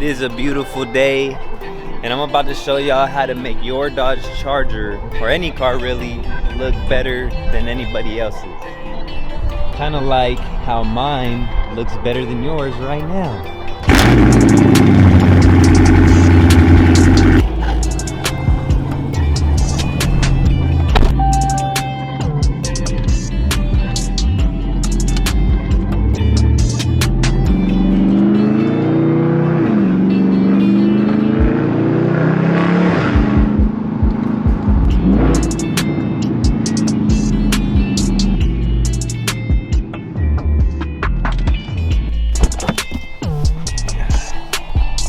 It is a beautiful day, and I'm about to show y'all how to make your Dodge Charger, or any car really, look better than anybody else's. Kind of like how mine looks better than yours right now.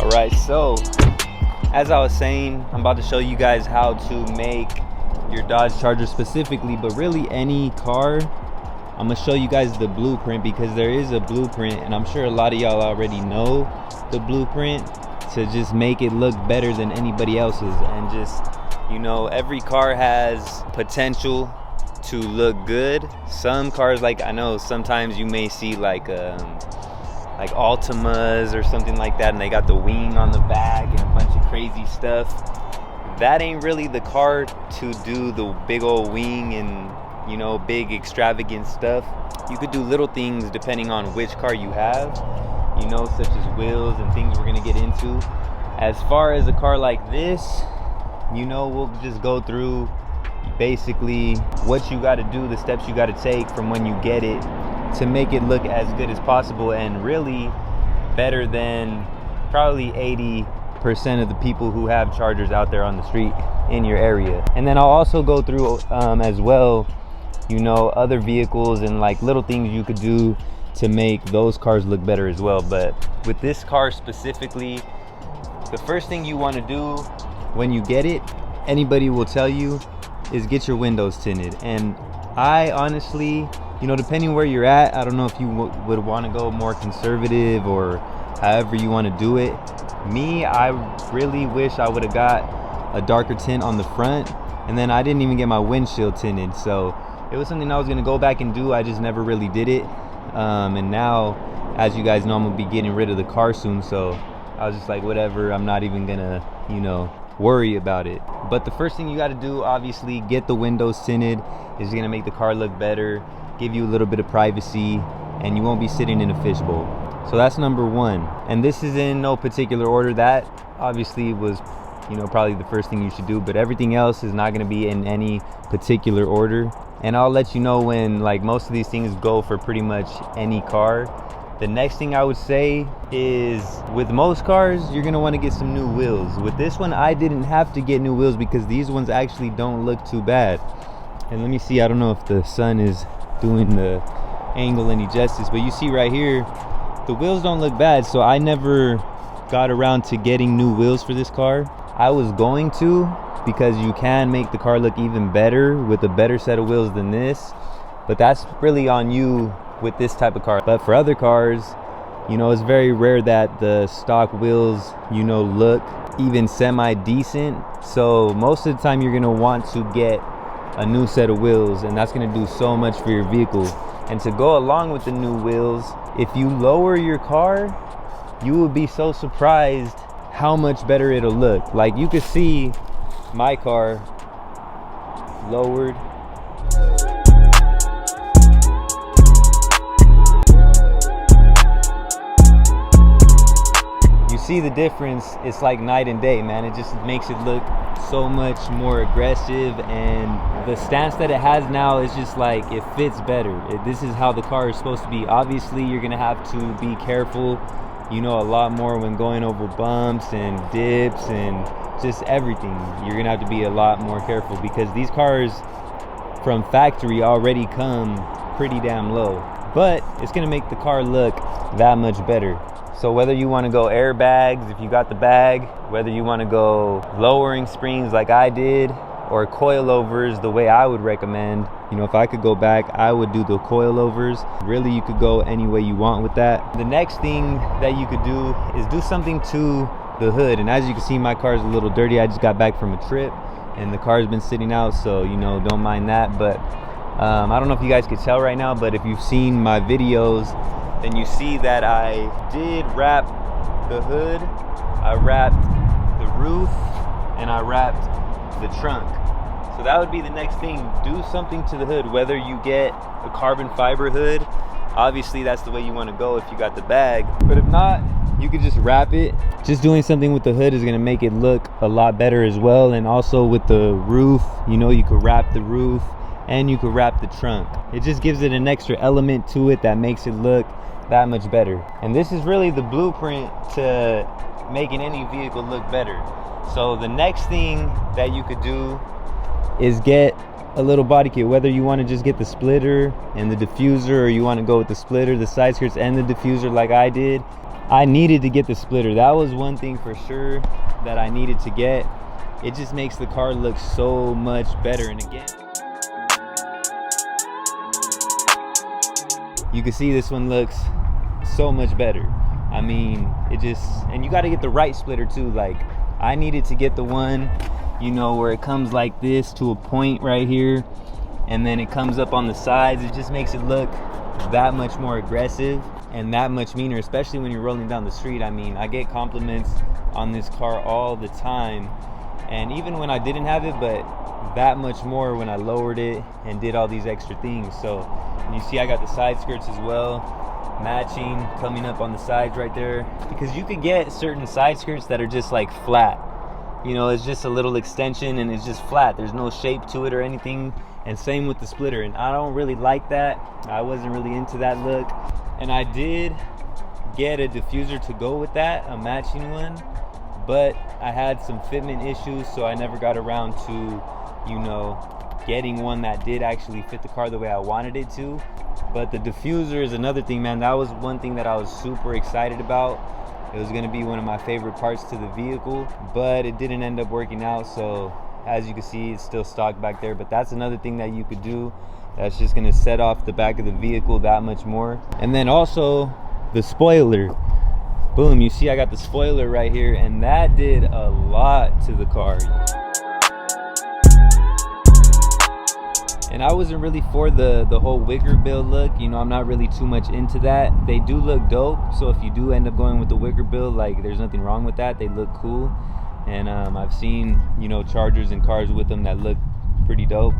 Alright, so as I was saying, I'm about to show you guys how to make your Dodge Charger specifically, but really any car. I'm gonna show you guys the blueprint because there is a blueprint, and I'm sure a lot of y'all already know the blueprint to just make it look better than anybody else's. And just, you know, every car has potential to look good. Some cars, like I know sometimes you may see like Altimas or something like that, and they got the wing on the back and a bunch of crazy stuff. That ain't really the car to do the big old wing and, you know, big extravagant stuff. You could do little things depending on which car you have, you know, such as wheels and things we're gonna get into. As far as a car like this, you know, we'll just go through basically what you got to do, the steps you got to take from when you get it to make it look as good as possible, and really better than probably 80% of the people who have Chargers out there on the street in your area. And then I'll also go through as well, you know, other vehicles and like little things you could do to make those cars look better as well. But with this car specifically, the first thing you want to do when you get it, anybody will tell you, is get your windows tinted. And I honestly, you know, depending where you're at, I don't know if you would want to go more conservative or however you want to do it. Me, I really wish I would have got a darker tint on the front, and then I didn't even get my windshield tinted. So it was something I was going to go back and do. I just never really did it. And now, as you guys know, I'm going to be getting rid of the car soon. So I was just like, whatever, I'm not even going to, you know, worry about it. But the first thing you got to do, obviously, get the windows tinted. Is going to make the car look better, give you a little bit of privacy, and you won't be sitting in a fishbowl. So that's number one. And this is in no particular order. That obviously was, you know, probably the first thing you should do, but everything else is not going to be in any particular order. And I'll let you know when, like, most of these things go for pretty much any car. The next thing I would say is, with most cars, you're going to want to get some new wheels. With this one, I didn't have to get new wheels because these ones actually don't look too bad. And let me see, I don't know if the sun is doing the angle any justice, but you see right here, the wheels don't look bad. So I never got around to getting new wheels for this car. I was going to, because you can make the car look even better with a better set of wheels than this, but that's really on you with this type of car. But for other cars, you know, it's very rare that the stock wheels, you know, look even semi-decent. So most of the time you're gonna want to get a new set of wheels, and that's gonna do so much for your vehicle. And to go along with the new wheels, if you lower your car, you will be so surprised how much better it'll look. Like, you could see my car lowered. You see the difference. It's like night and day, man. It just makes it look so much more aggressive, and the stance that it has now is just like, it fits better. This is how the car is supposed to be. Obviously, you're gonna have to be careful, you know, a lot more when going over bumps and dips and just everything. You're gonna have to be a lot more careful because these cars from factory already come pretty damn low, but it's gonna make the car look that much better. So whether you want to go airbags, if you got the bag, whether you want to go lowering springs like I did, or coilovers the way I would recommend, you know, if I could go back, I would do the coilovers. Really, you could go any way you want with that. The next thing that you could do is do something to the hood. And as you can see, my car is a little dirty. I just got back from a trip and the car's been sitting out, so, you know, don't mind that. But I don't know if you guys could tell right now, but if you've seen my videos, then you see that I did wrap the hood I wrapped the roof, and I wrapped the trunk. So that would be the next thing. Do something to the hood, whether you get a carbon fiber hood. Obviously that's the way you want to go if you got the bag, but if not, you could just wrap it. Just doing something with the hood is going to make it look a lot better as well. And also with the roof, you know, you could wrap the roof and you could wrap the trunk. It just gives it an extra element to it that makes it look that much better. And this is really the blueprint to making any vehicle look better. So the next thing that you could do is get a little body kit, whether you want to just get the splitter and the diffuser, or you want to go with the splitter, the side skirts, and the diffuser like I did. I needed to get the splitter. That was one thing for sure that I needed to get. It just makes the car look so much better. And again, you can see this one looks so much better. I mean, it just, and you got to get the right splitter too. Like, I needed to get the one, you know, where it comes like this to a point right here, and then it comes up on the sides. It just makes it look that much more aggressive and that much meaner, especially when you're rolling down the street. I mean, I get compliments on this car all the time, and even when I didn't have it, but that much more when I lowered it and did all these extra things. So, and you see I got the side skirts as well, matching, coming up on the sides right there, because you could get certain side skirts that are just like flat. You know, it's just a little extension and it's just flat. There's no shape to it or anything. And same with the splitter. And I don't really like that. I wasn't really into that look. And I did get a diffuser to go with that, a matching one. But I had some fitment issues, so I never got around to, you know, getting one that did actually fit the car the way I wanted it to. But the diffuser is another thing, man. That was one thing that I was super excited about. It was going to be one of my favorite parts to the vehicle, but it didn't end up working out. So as you can see, it's still stocked back there. But that's another thing that you could do that's just going to set off the back of the vehicle that much more. And then also the spoiler. Boom, you see I got the spoiler right here, and that did a lot to the car. And I wasn't really for the whole wicker bill look. You know, I'm not really too much into that. They do look dope, so if you do end up going with the wicker bill, like, there's nothing wrong with that. They look cool. And I've seen, you know, Chargers and cars with them that look pretty dope.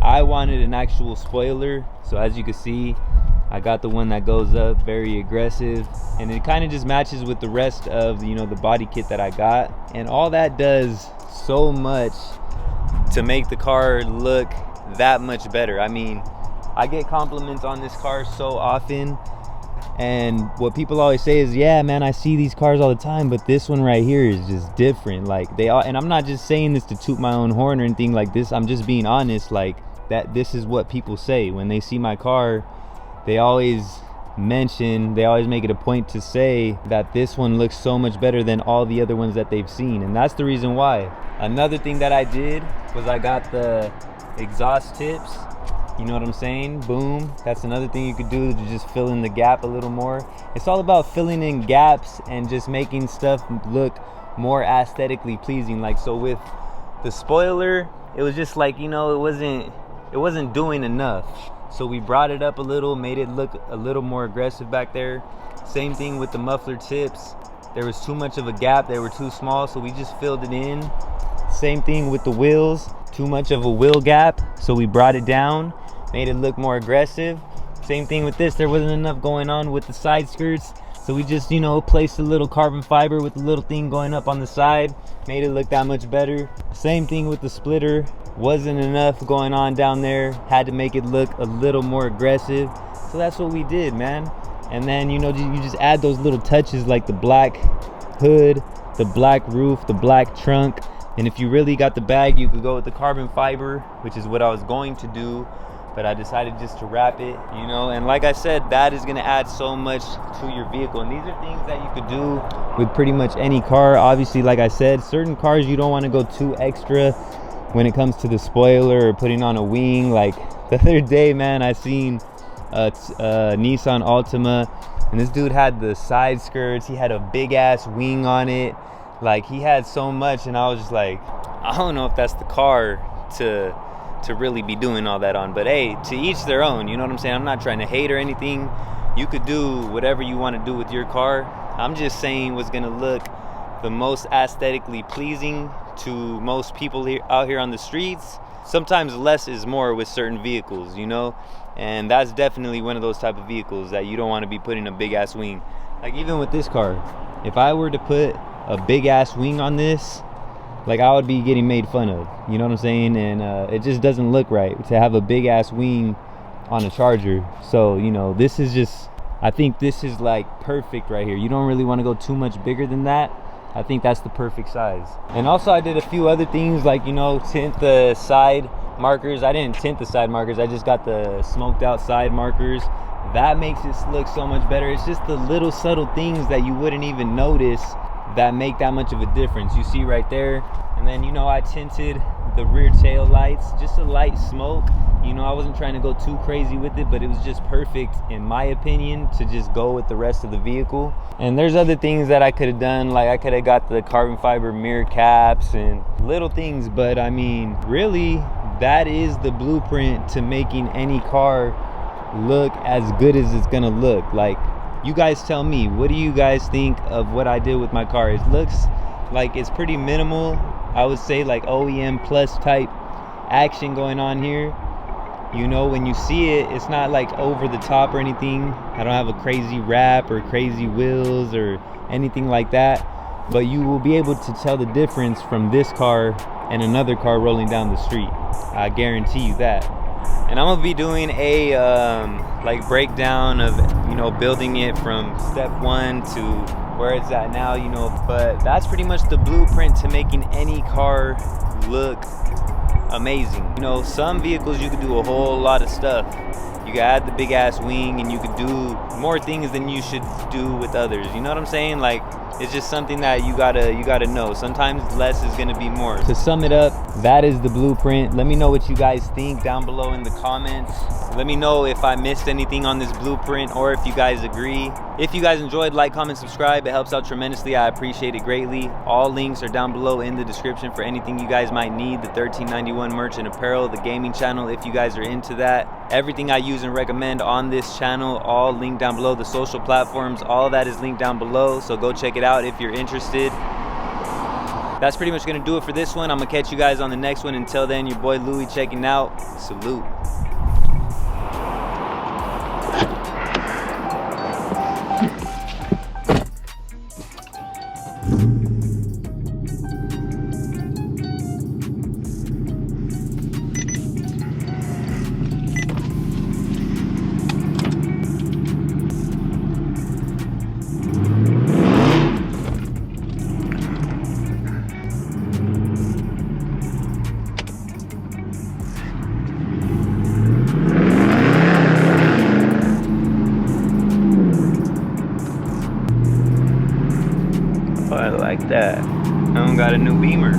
I wanted an actual spoiler, so as you can see, I got the one that goes up, very aggressive, and it kind of just matches with the rest of, you know, the body kit that I got. And all that does so much to make the car look that much better. I mean, I get compliments on this car so often, and what people always say is, yeah man, I see these cars all the time, but this one right here is just different. Like, they all, and I'm not just saying this to toot my own horn or anything like this, I'm just being honest. Like, that this is what people say when they see my car. They always make it a point to say that this one looks so much better than all the other ones that they've seen, and that's the reason why. Another thing that I did was I got the exhaust tips, you know what I'm saying? Boom. That's another thing you could do to just fill in the gap a little more. It's all about filling in gaps and just making stuff look more aesthetically pleasing. Like, so with the spoiler, it was just like, you know, it wasn't doing enough, so we brought it up a little, made it look a little more aggressive back there. Same thing with the muffler tips. There was too much of a gap, they were too small, so we just filled it in. Same thing with the wheels, too much of a wheel gap, so we brought it down, made it look more aggressive. Same thing with this, there wasn't enough going on with the side skirts, so we just, you know, placed a little carbon fiber with the little thing going up on the side, made it look that much better. Same thing with the splitter, wasn't enough going on down there, had to make it look a little more aggressive, so that's what we did, man. And then, you know, you just add those little touches like the black hood, the black roof, the black trunk. And if you really got the bag, you could go with the carbon fiber, which is what I was going to do, but I decided just to wrap it, you know. And like I said, that is going to add so much to your vehicle. And these are things that you could do with pretty much any car. Obviously, like I said, certain cars you don't want to go too extra when it comes to the spoiler or putting on a wing. Like the other day, man, I seen a Nissan Altima, and this dude had the side skirts, he had a big ass wing on it, like he had so much, and I was just like, I don't know if that's the car to really be doing all that on. But hey, to each their own, you know what I'm saying? I'm not trying to hate or anything. You could do whatever you want to do with your car. I'm just saying what's gonna look the most aesthetically pleasing to most people out here on the streets. Sometimes less is more with certain vehicles, you know, and that's definitely one of those type of vehicles that you don't want to be putting a big ass wing. Like even with this car, if I were to put a big ass wing on this, like I would be getting made fun of, you know what I'm saying? And it just doesn't look right to have a big ass wing on a Charger. So, you know, this is just, I think this is like perfect right here. You don't really want to go too much bigger than that. I think that's the perfect size. And also I did a few other things, like, you know, tint the side markers. I didn't tint the side markers, I just got the smoked out side markers. That makes it look so much better. It's just the little subtle things that you wouldn't even notice that make that much of a difference. You see right there. And then, you know, I tinted the rear tail lights, just a light smoke. You know, I wasn't trying to go too crazy with it, but it was just perfect in my opinion to just go with the rest of the vehicle. And there's other things that I could have done, like I could have got the carbon fiber mirror caps and little things, but I mean, really, that is the blueprint to making any car look as good as it's gonna look. Like, you guys tell me, what do you guys think of what I did with my car? It looks like it's pretty minimal. I would say like OEM plus type action going on here. You know, when you see it, it's not like over the top or anything. I don't have a crazy wrap or crazy wheels or anything like that, but you will be able to tell the difference from this car and another car rolling down the street. I guarantee you that. And I'm gonna be doing a like breakdown of, you know, building it from step 1 to where it's at now, you know. But that's pretty much the blueprint to making any car look amazing. You know, some vehicles you could do a whole lot of stuff. You could add the big ass wing and you could do more things than you should do with others. You know what I'm saying? Like, it's just something that you gotta know. Sometimes less is gonna be more. To sum it up, that is the blueprint. Let me know what you guys think down below in the comments. Let me know if I missed anything on this blueprint or if you guys agree. If you guys enjoyed, like, comment, subscribe. It helps out tremendously. I appreciate it greatly. All links are down below in the description for anything you guys might need. The 1391 merch and apparel, the gaming channel if you guys are into that. Everything I use and recommend on this channel, all linked down below. The social platforms, all of that is linked down below. So go check it out if you're interested. That's pretty much gonna do it for this one. I'm gonna catch you guys on the next one. Until then, your boy Louie checking out. Salute. I like that. I don't got a new Beamer.